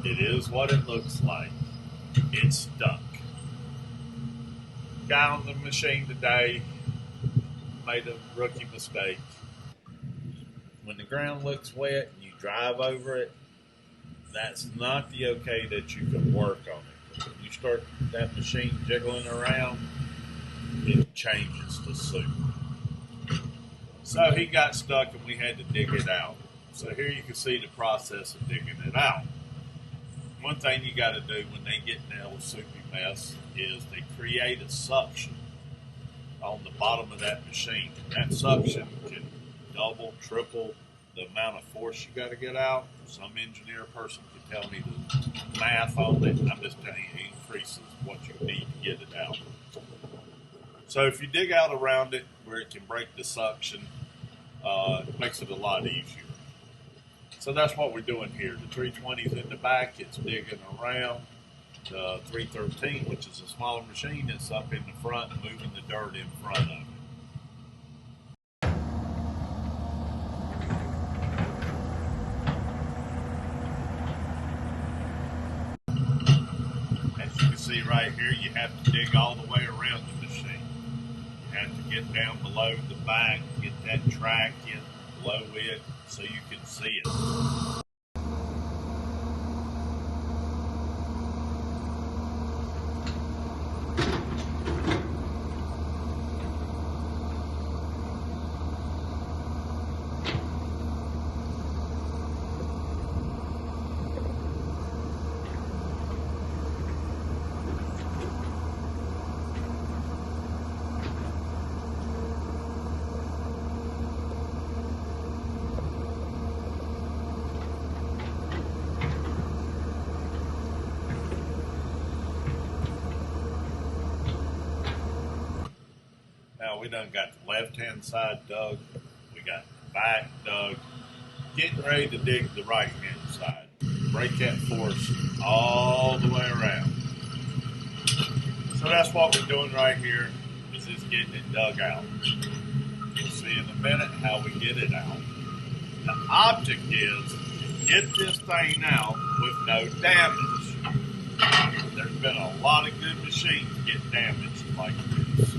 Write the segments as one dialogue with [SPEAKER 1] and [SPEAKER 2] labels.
[SPEAKER 1] It is what it looks like. It's stuck. Guy on the machine today made a rookie mistake. When the ground looks wet and you drive over it, that's not the okay that you can work on it. When you start that machine jiggling around, it changes to soup. So he got stuck and we had to dig it out. So here you can see the process of digging it out. One thing you got to do when they get in a soupy mess is they create a suction on the bottom of that machine. That suction can double, triple the amount of force you got to get out. Some engineer person can tell me the math on it. I'm just telling you, it increases what you need to get it out. So if you dig out around it where it can break the suction, it makes it a lot easier. So that's what we're doing here. The 320 is in the back. It's digging around. The 313, which is a smaller machine, is up in the front, moving the dirt in front of it. As you can see right here, you have to dig all the way around the machine. You have to get down below the back, get that track in below it so you can see it. Now we done got the left-hand side dug, we got the back dug, getting ready to dig the right-hand side. Break that force all the way around. So that's what we're doing right here, is just getting it dug out. We'll see in a minute how we get it out. The object is to get this thing out with no damage. There's been a lot of good machines get damaged like this.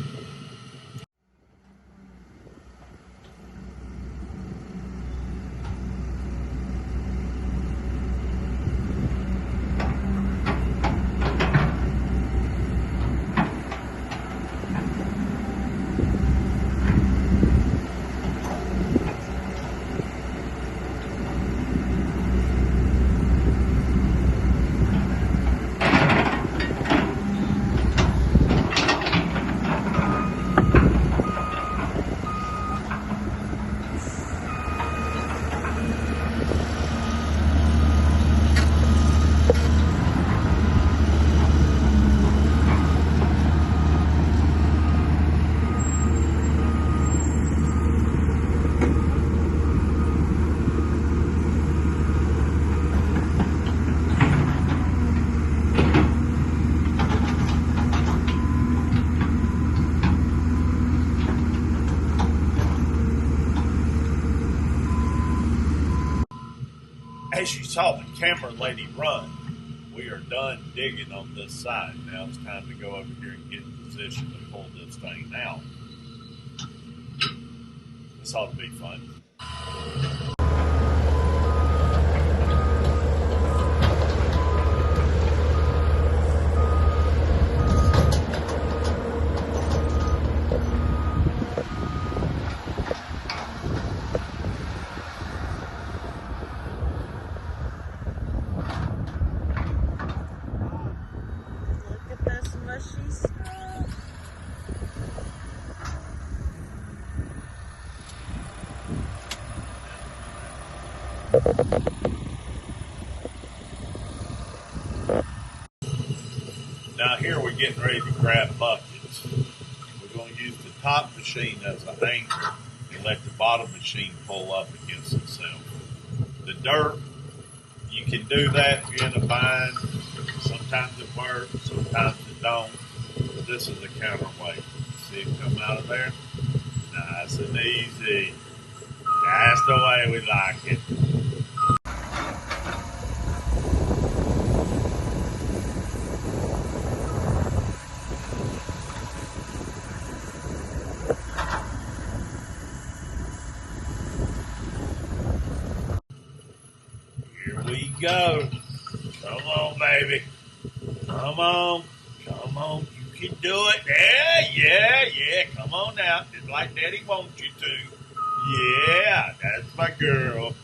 [SPEAKER 1] As you saw the camera lady run, we are done digging on this side. Now it's time to go over here and get in position to pull this thing out. This ought to be fun. Now here we're getting ready to grab buckets. We're going to use the top machine as an anchor and let the bottom machine pull up against itself. The dirt, you can do that if you're in a bind. Sometimes it works, sometimes it don't. But this is a counterweight. See it come out of there? Nice and easy. That's the way we like it. we go. Come on, baby. Come on. Come on. You can do it. Yeah. Come on now. Just like Daddy wants you to. Yeah, that's my girl.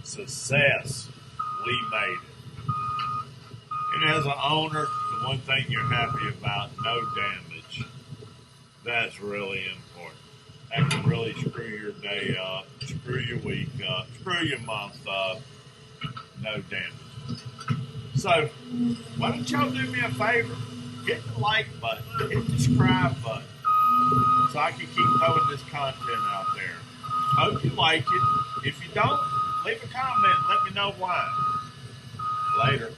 [SPEAKER 1] Success. We made it. And as an owner, the one thing you're happy about, no damage. That's really important. That can really screw your day up, screw your week up, screw your month up. No damage. So, why don't y'all do me a favor? Hit the like button, hit the subscribe button, so I can keep throwing this content out there. Hope you like it. If you don't, leave a comment. Let me know why. Later.